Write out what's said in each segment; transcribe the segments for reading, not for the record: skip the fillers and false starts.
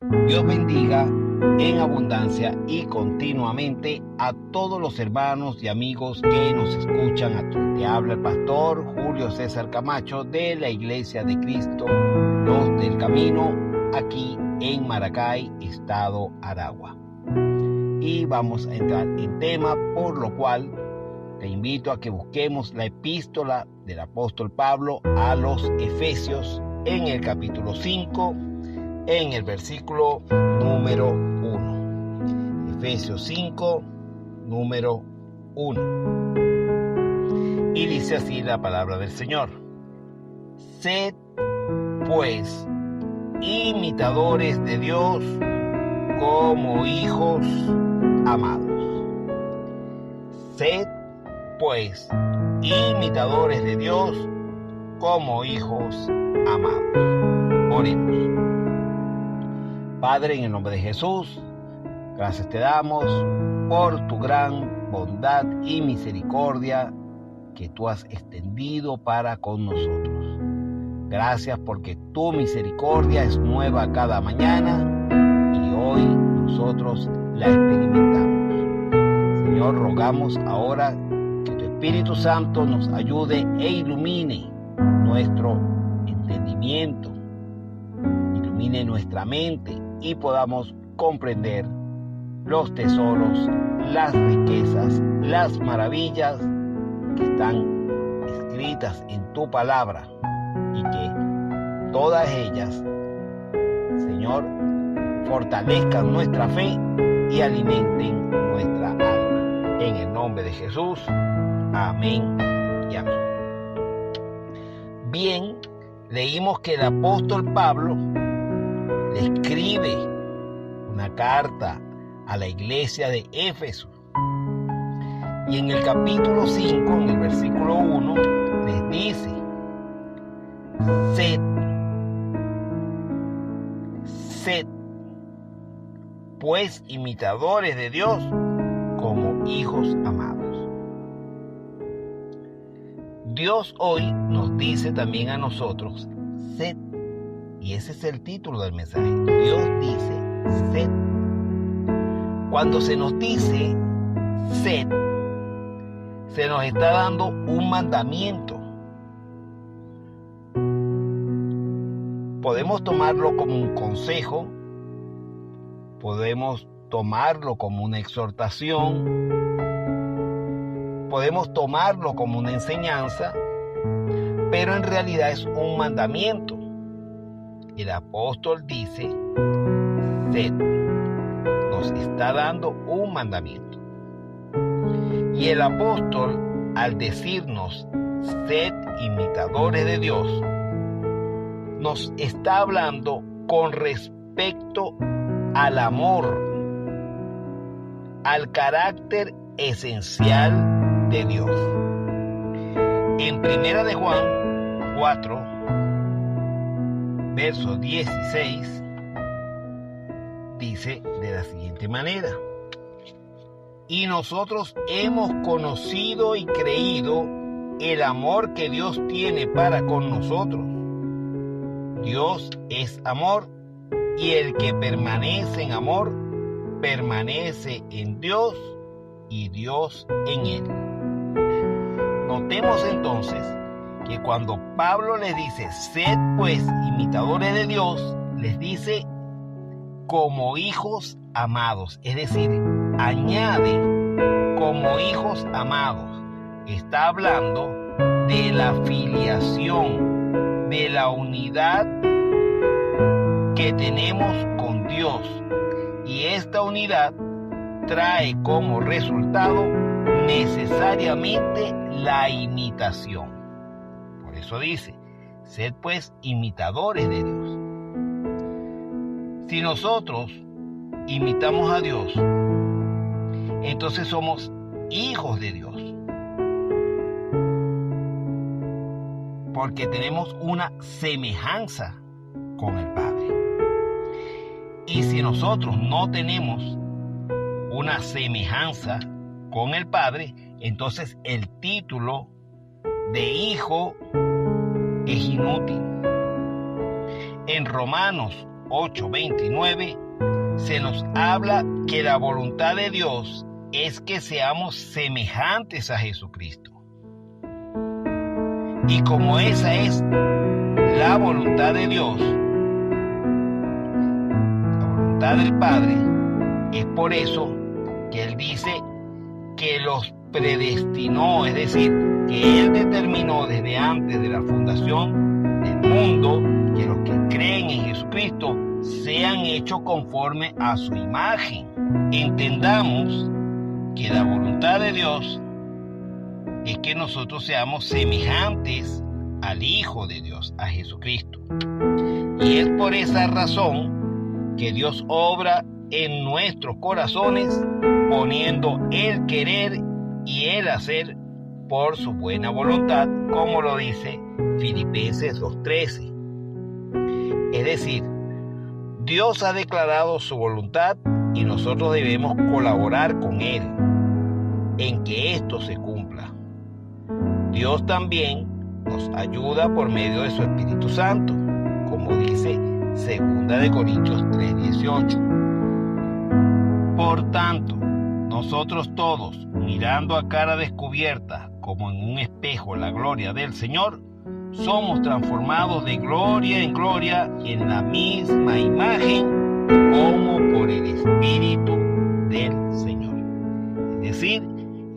Dios bendiga en abundancia y continuamente a todos los hermanos y amigos que nos escuchan aquí. Te habla el pastor Julio César Camacho de la Iglesia de Cristo, Los del Camino, aquí en Maracay, Estado Aragua. Y vamos a entrar en tema, por lo cual te invito a que busquemos la epístola del apóstol Pablo a los Efesios en el capítulo 5, en el versículo número 1. Efesios 5, número 1. Y dice así la palabra del Señor: Sed, pues, imitadores de Dios como hijos amados. Sed, pues, imitadores de Dios como hijos amados. Oremos. Padre, en el nombre de Jesús, gracias te damos por tu gran bondad y misericordia que tú has extendido para con nosotros. Gracias porque tu misericordia es nueva cada mañana y hoy nosotros la experimentamos. Señor, rogamos ahora que tu Espíritu Santo nos ayude e ilumine nuestro entendimiento, ilumine nuestra mente y podamos comprender los tesoros, las riquezas, las maravillas que están escritas en tu palabra y que todas ellas, Señor, fortalezcan nuestra fe y alimenten nuestra alma. En el nombre de Jesús, amén y amén. Bien, leímos que el apóstol Pablo le escribe una carta a la iglesia de Éfeso. Y en el capítulo 5, en el versículo 1, les dice: Sed, pues, imitadores de Dios como hijos amados. Dios hoy nos dice también a nosotros: sed. Y ese es el título del mensaje. Dios dice: sed. Cuando se nos dice sed, se nos está dando un mandamiento. Podemos tomarlo como un consejo, podemos tomarlo como una exhortación, podemos tomarlo como una enseñanza, pero en realidad es un mandamiento. El apóstol dice: sed. Nos está dando un mandamiento. Y el apóstol, al decirnos sed imitadores de Dios, nos está hablando con respecto al amor, al carácter esencial de Dios. En 1 de Juan 4, verso 16, dice de la siguiente manera: y nosotros hemos conocido y creído el amor que Dios tiene para con nosotros. Dios es amor, y el que permanece en amor, permanece en Dios y Dios en él. Notemos entonces que cuando Pablo les dice: sed pues imitadores de Dios, les dice como hijos amados, es decir, añade como hijos amados. Está hablando de la filiación, de la unidad que tenemos con Dios, y esta unidad trae como resultado necesariamente la imitación. Por eso dice: sed pues imitadores de Dios. Si nosotros imitamos a Dios, entonces somos hijos de Dios, porque tenemos una semejanza con el Padre. Y si nosotros no tenemos una semejanza con el Padre, entonces el título de hijo es inútil. En Romanos 8:29, se nos habla que la voluntad de Dios es que seamos semejantes a Jesucristo. Y como esa es la voluntad de Dios, la voluntad del Padre, es por eso que Él dice que los predestinó, es decir, que Él determinó desde antes de la fundación del mundo que los que creen en Jesucristo sean hechos conforme a su imagen. Entendamos que la voluntad de Dios es que nosotros seamos semejantes al Hijo de Dios, a Jesucristo. Y es por esa razón que Dios obra en nuestros corazones, poniendo el querer y el hacer por su buena voluntad, como lo dice Filipenses 2:13. Es decir, Dios ha declarado su voluntad y nosotros debemos colaborar con Él en que esto se cumpla. Dios también nos ayuda por medio de su Espíritu Santo, como dice 2 Corintios 3:18. Por tanto, nosotros todos, mirando a cara descubierta, como en un espejo la gloria del Señor, somos transformados de gloria en gloria en la misma imagen como por el Espíritu del Señor. Es decir,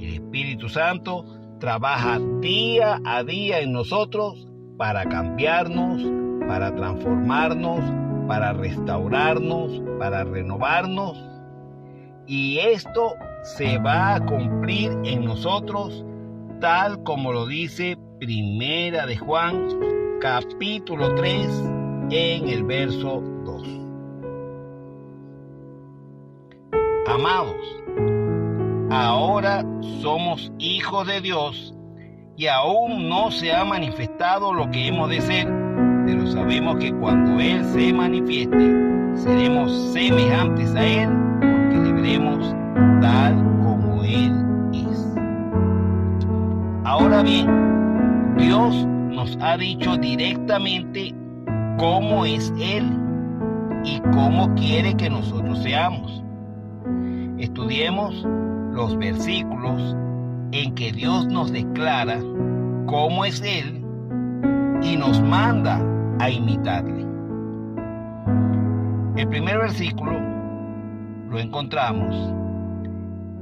el Espíritu Santo trabaja día a día en nosotros para cambiarnos, para transformarnos, para restaurarnos, para renovarnos. Y esto se va a cumplir en nosotros tal como lo dice Primera de Juan, capítulo 3, en el verso 2. Amados, ahora somos hijos de Dios y aún no se ha manifestado lo que hemos de ser, pero sabemos que cuando Él se manifieste, seremos semejantes a Él, porque le veremos tal como Él es. Ahora bien, Dios nos ha dicho directamente cómo es Él y cómo quiere que nosotros seamos. Estudiemos los versículos en que Dios nos declara cómo es Él y nos manda a imitarle. El primer versículo lo encontramos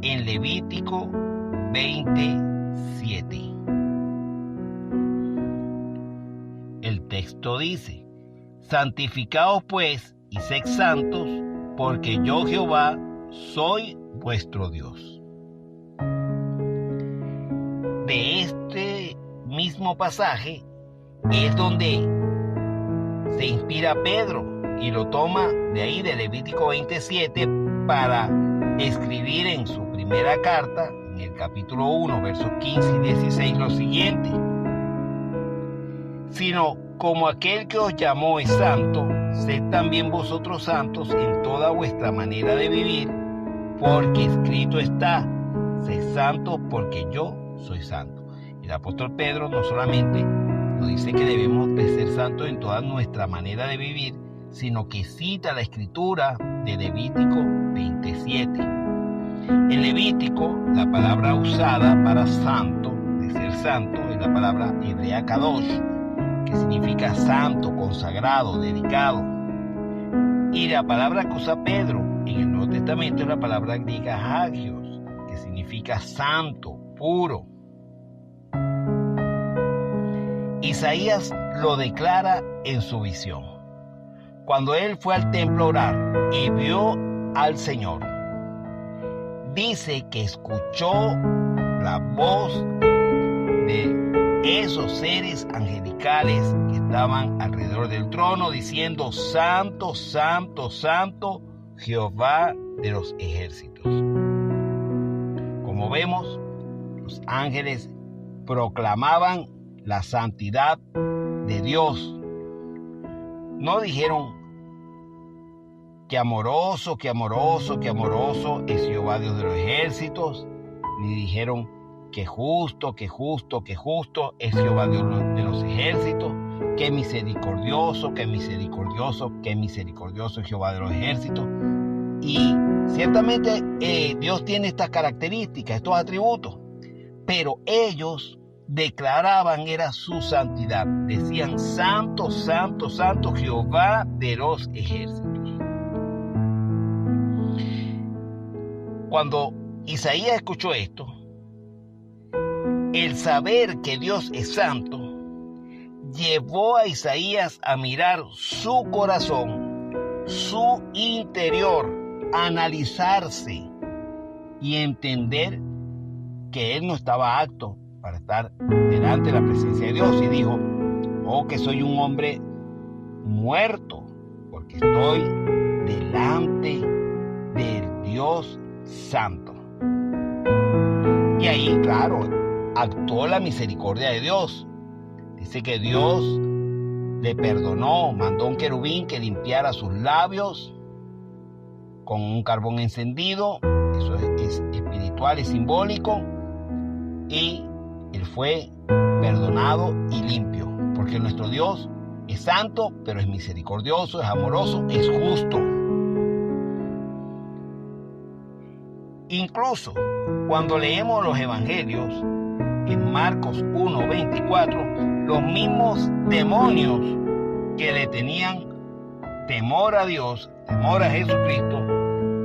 en Levítico 27. El texto dice: santificaos pues y sed santos, porque yo Jehová soy vuestro Dios. De este mismo pasaje es donde se inspira Pedro y lo toma de ahí, de Levítico 27, para escribir en su primera carta, en el capítulo 1, versos 15 y 16, lo siguiente: sino como aquel que os llamó es santo, sed también vosotros santos en toda vuestra manera de vivir, porque escrito está: sed santos porque yo soy santo. El apóstol Pedro no solamente nos dice que debemos de ser santos en toda nuestra manera de vivir, sino que cita la escritura de Levítico 27. En Levítico, la palabra usada para santo, de ser santo, es la palabra hebrea kadosh, que significa santo, consagrado, dedicado. Y la palabra que usa Pedro en el Nuevo Testamento es la palabra griega hagios, que significa santo, puro. Isaías lo declara en su visión. Cuando él fue al templo a orar y vio al Señor, dice que escuchó la voz de esos seres angelicales que estaban alrededor del trono diciendo: santo, santo, santo, Jehová de los ejércitos. Como vemos, los ángeles proclamaban la santidad de Dios. No dijeron: que amoroso, que amoroso, que amoroso es Jehová Dios de los ejércitos, ni dijeron: que justo, que justo, que justo es Jehová Dios de los ejércitos. qué misericordioso, qué misericordioso, qué misericordioso es Jehová de los ejércitos. Y ciertamente Dios tiene estas características, estos atributos, pero ellos declaraban era su santidad. Decían: santo, santo, santo Jehová de los ejércitos. Cuando Isaías escuchó esto, el saber que Dios es santo llevó a Isaías a mirar su corazón, su interior, a analizarse y entender que él no estaba apto para estar delante de la presencia de Dios, y dijo: oh, que soy un hombre muerto, porque estoy delante del Dios santo. Y ahí, claro, actuó la misericordia de Dios. Dice que Dios le perdonó, mandó un querubín que limpiara sus labios con un carbón encendido. Eso es espiritual y simbólico, y él fue perdonado y limpio, porque nuestro Dios es santo, pero es misericordioso, es amoroso, es justo. Incluso cuando leemos los evangelios, en Marcos 1:24, los mismos demonios que le tenían temor a Dios, temor a Jesucristo,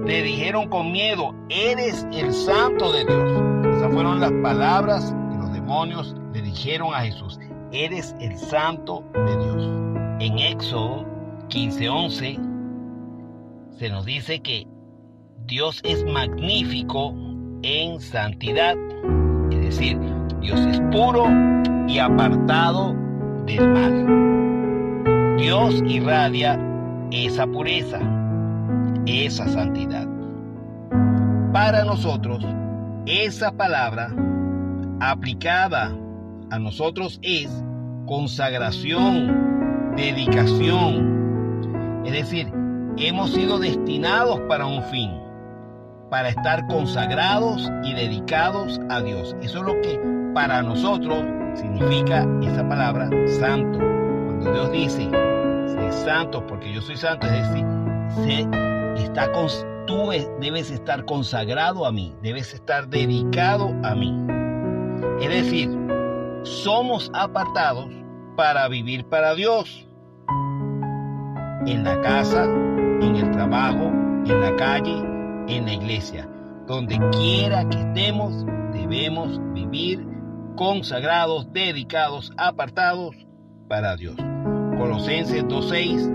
le dijeron con miedo: eres el santo de Dios. Esas fueron las palabras que los demonios le dijeron a Jesús: eres el santo de Dios. En Éxodo 15:11 se nos dice que Dios es magnífico en santidad, es decir, Dios es puro y apartado del mal. Dios irradia esa pureza, esa santidad. Para nosotros, esa palabra aplicada a nosotros es consagración, dedicación. Es decir, hemos sido destinados para un fin, para estar consagrados y dedicados a Dios. Eso es lo que para nosotros significa esa palabra santo. Cuando Dios dice: sé santo porque yo soy santo, es decir, tú debes estar consagrado a mí, debes estar dedicado a mí. Es decir, somos apartados para vivir para Dios. En la casa, en el trabajo, en la calle, en la iglesia, donde quiera que estemos, debemos vivir consagrados, dedicados, apartados para Dios. Colosenses 2:6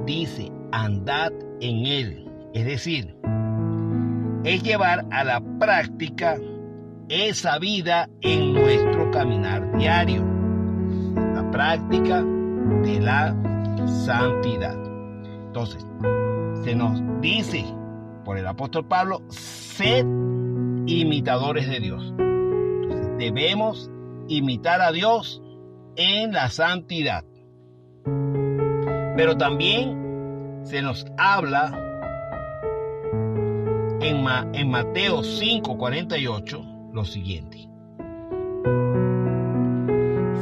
dice: andad en Él. Es decir, es llevar a la práctica esa vida en nuestro caminar diario, la práctica de la santidad. Entonces, se nos dice por el apóstol Pablo: sed imitadores de Dios. Entonces, debemos imitar a Dios en la santidad. Pero también se nos habla en Mateo 5:48 lo siguiente: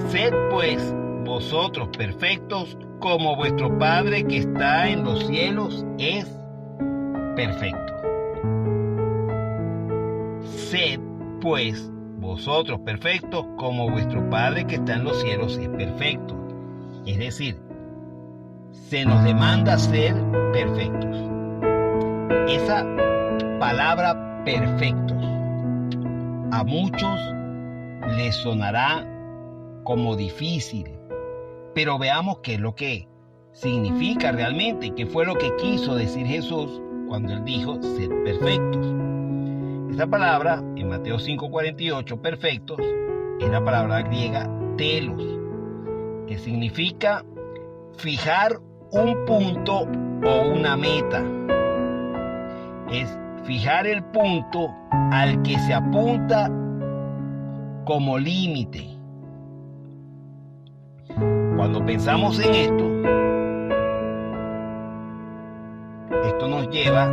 sed pues vosotros perfectos, como vuestro Padre que está en los cielos es perfecto. Sed pues vosotros perfectos, como vuestro Padre que está en los cielos es perfecto. Es decir, se nos demanda ser perfectos. Esa palabra perfectos a muchos les sonará como difícil, pero veamos qué es lo que significa realmente, qué fue lo que quiso decir Jesús cuando él dijo: sed perfectos. Esta palabra en Mateo 5:48, perfectos, es la palabra griega telos, que significa fijar un punto o una meta. Es fijar el punto al que se apunta como límite. Cuando pensamos en esto nos lleva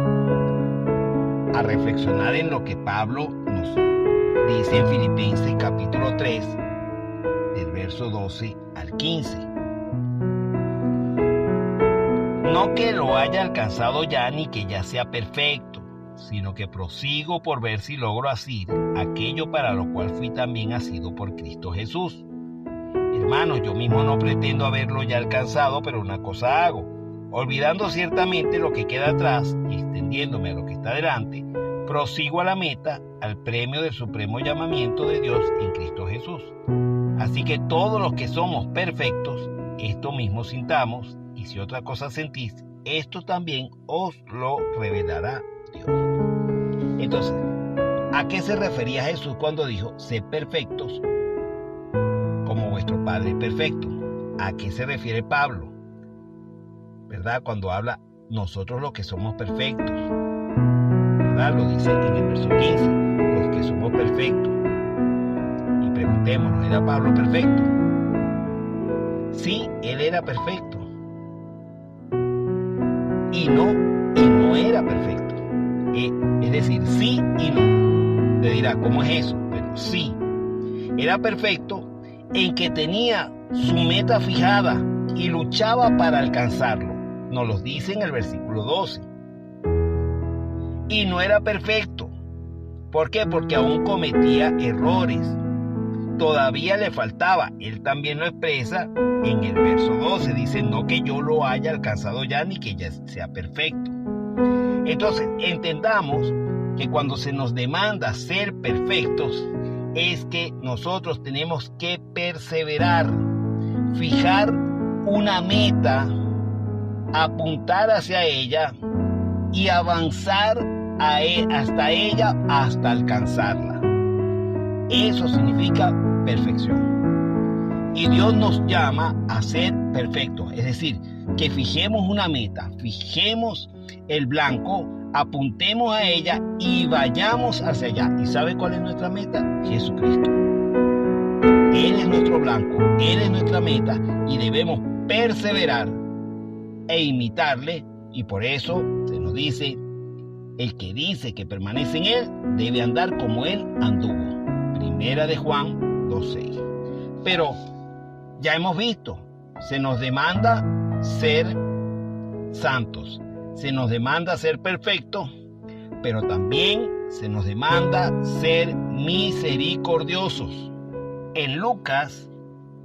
a reflexionar en lo que Pablo nos dice en Filipenses capítulo 3, del verso 12 al 15. No que lo haya alcanzado ya ni que ya sea perfecto, sino que prosigo por ver si logro asir aquello para lo cual fui también asido por Cristo Jesús. Hermanos, yo mismo no pretendo haberlo ya alcanzado, pero una cosa hago, olvidando ciertamente lo que queda atrás y extendiéndome a lo que está delante, prosigo a la meta, al premio del supremo llamamiento de Dios en Cristo Jesús. Así que todos los que somos perfectos, esto mismo sintamos, y si otra cosa sentís, esto también os lo revelará Dios. Entonces, ¿a qué se refería Jesús cuando dijo, sed perfectos como vuestro Padre es perfecto? ¿A qué se refiere Pablo? ¿Verdad? Cuando habla nosotros los que somos perfectos, ¿verdad? Lo dice en el verso 15, los que somos perfectos. Y preguntémonos, ¿era Pablo perfecto? Sí, él era perfecto. Y no era perfecto. Es decir, sí y no. Te dirá, ¿cómo es eso? Pero sí, era perfecto en que tenía su meta fijada y luchaba para alcanzarlo. Nos lo dice en el versículo 12. Y no era perfecto. ¿Por qué? Porque aún cometía errores. Todavía le faltaba. Él también lo expresa en el verso 12. Dice, no que yo lo haya alcanzado ya ni que ya sea perfecto. Entonces, entendamos que cuando se nos demanda ser perfectos, es que nosotros tenemos que perseverar, fijar una meta, apuntar hacia ella y avanzar hasta ella hasta alcanzarla. Eso significa perfección. Y Dios nos llama a ser perfectos, es decir, que fijemos una meta, fijemos el blanco, apuntemos a ella y vayamos hacia allá. ¿Y sabe cuál es nuestra meta? Jesucristo. Él es nuestro blanco, Él es nuestra meta y debemos perseverar e imitarle, y por eso se nos dice, el que dice que permanece en Él debe andar como Él anduvo. Primera de Juan 2:6. Pero ya hemos visto, se nos demanda ser santos, se nos demanda ser perfectos, pero también se nos demanda ser misericordiosos. En Lucas,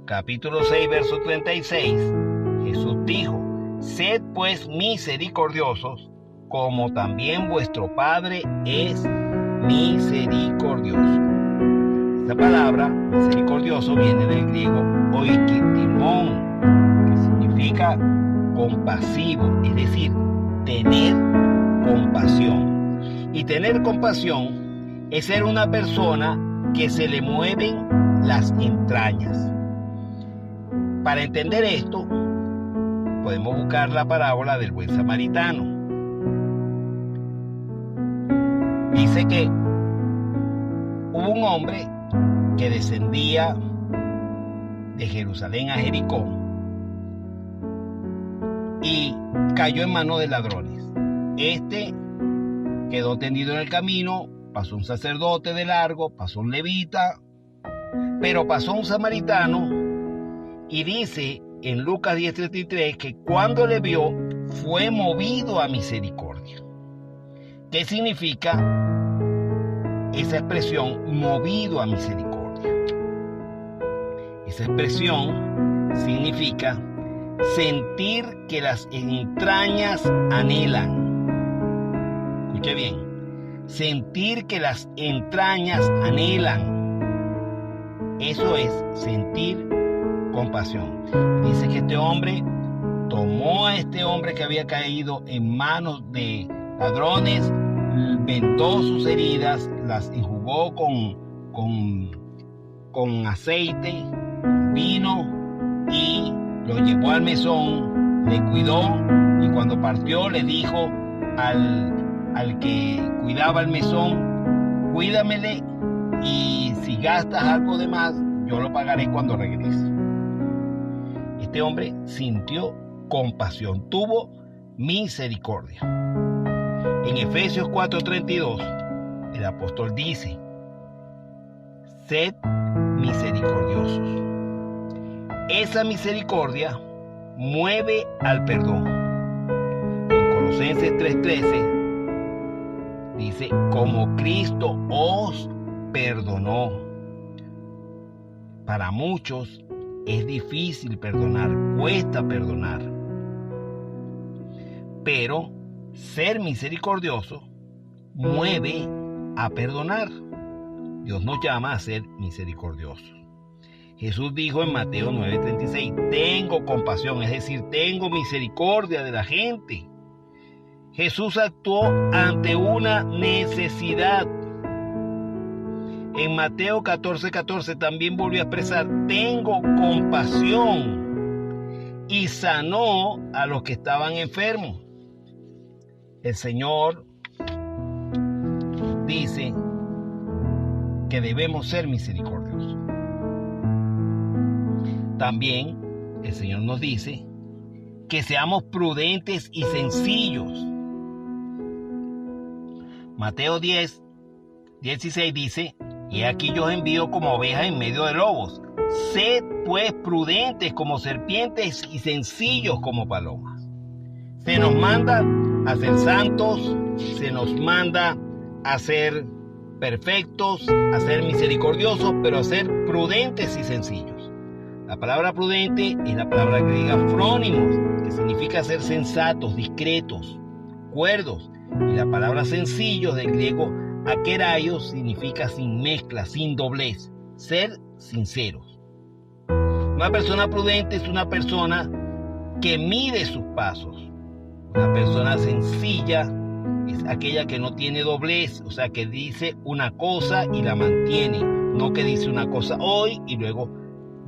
capítulo 6, verso 36, Jesús dijo, sed pues misericordiosos, como también vuestro Padre es misericordioso. Esta palabra, misericordioso, viene del griego oikitimón, que significa compasivo, es decir, tener compasión. Y tener compasión es ser una persona que se le mueven las entrañas. Para entender esto, podemos buscar la parábola del buen samaritano. Dice que hubo un hombre que descendía de Jerusalén a Jericó y cayó en manos de ladrones. Este quedó tendido en el camino, pasó un sacerdote de largo, pasó un levita, pero pasó un samaritano, y dice en Lucas 10:33 que cuando le vio fue movido a misericordia. ¿Qué significa esa expresión, movido a misericordia? Esa expresión significa sentir que las entrañas anhelan. Escuche bien, sentir que las entrañas anhelan. Eso es sentir compasión. Dice que este hombre tomó a este hombre que había caído en manos de ladrones, vendó sus heridas, las enjugó con aceite, vino, y lo llevó al mesón, le cuidó, y cuando partió le dijo al que cuidaba el mesón, cuídamele, y si gastas algo de más, yo lo pagaré cuando regrese. Este hombre sintió compasión, tuvo misericordia. En Efesios 4:32, el apóstol dice, sed misericordiosos. Esa misericordia mueve al perdón. Colosenses 3:13 dice, como Cristo os perdonó. Para muchos es difícil perdonar, cuesta perdonar. Pero ser misericordioso mueve a perdonar. Dios nos llama a ser misericordiosos. Jesús dijo en Mateo 9:36, tengo compasión, es decir, tengo misericordia de la gente. Jesús actuó ante una necesidad. En Mateo 14:14 también volvió a expresar, tengo compasión, y sanó a los que estaban enfermos. El Señor dice que debemos ser misericordiosos. También el Señor nos dice que seamos prudentes y sencillos. Mateo 10:16 dice, y aquí yo os envío como ovejas en medio de lobos. Sed pues prudentes como serpientes y sencillos como palomas. Se nos manda a ser santos, se nos manda a ser perfectos, a ser misericordiosos, pero a ser prudentes y sencillos. La palabra prudente es la palabra griega frónimos, que significa ser sensatos, discretos, cuerdos. Y la palabra sencillos del griego akeraios significa sin mezcla, sin doblez, ser sinceros. Una persona prudente es una persona que mide sus pasos. Una persona sencilla es aquella que no tiene doblez, o sea, que dice una cosa y la mantiene, no que dice una cosa hoy y luego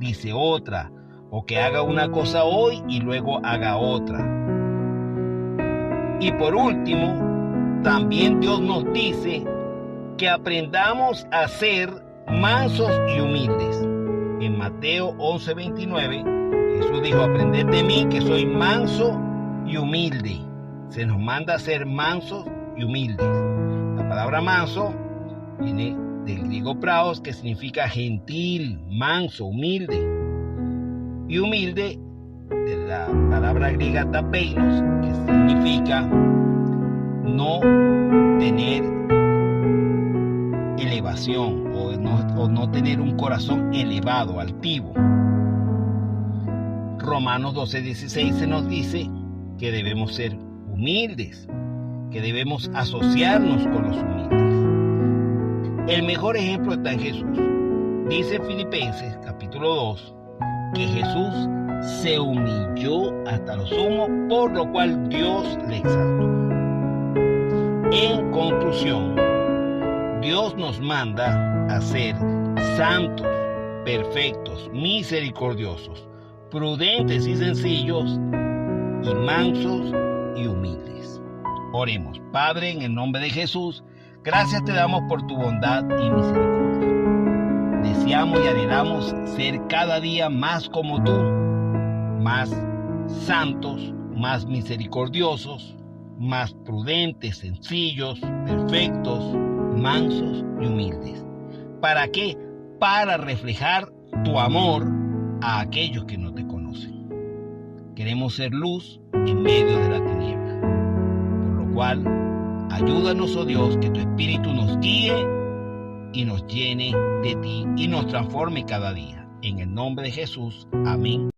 dice otra, o que haga una cosa hoy y luego haga otra. Y por último, también Dios nos dice que aprendamos a ser mansos y humildes. En Mateo 11:29, Jesús dijo, aprended de mí que soy manso y humilde. Se nos manda a ser mansos y humildes. La palabra manso viene del griego praos, que significa gentil, manso, humilde. Y humilde de la palabra griega tapeinos, que significa no tener elevación o no tener un corazón elevado, altivo. Romanos 12:16 se nos dice que debemos ser humildes, que debemos asociarnos con los humildes. El mejor ejemplo está en Jesús. Dice Filipenses capítulo 2 que Jesús se humilló hasta lo sumo, por lo cual Dios le exaltó. En conclusión, Dios nos manda a ser santos, perfectos, misericordiosos, prudentes y sencillos, y mansos y humildes. Oremos. Padre, en el nombre de Jesús, gracias te damos por tu bondad y misericordia. Deseamos y anhelamos ser cada día más como tú, más santos, más misericordiosos, más prudentes, sencillos, perfectos, mansos y humildes. ¿Para qué? Para reflejar tu amor a aquellos que no te conocen. Queremos ser luz en medio de la tiniebla. Por lo cual, ayúdanos, oh Dios, que tu Espíritu nos guíe y nos llene de ti y nos transforme cada día. En el nombre de Jesús. Amén.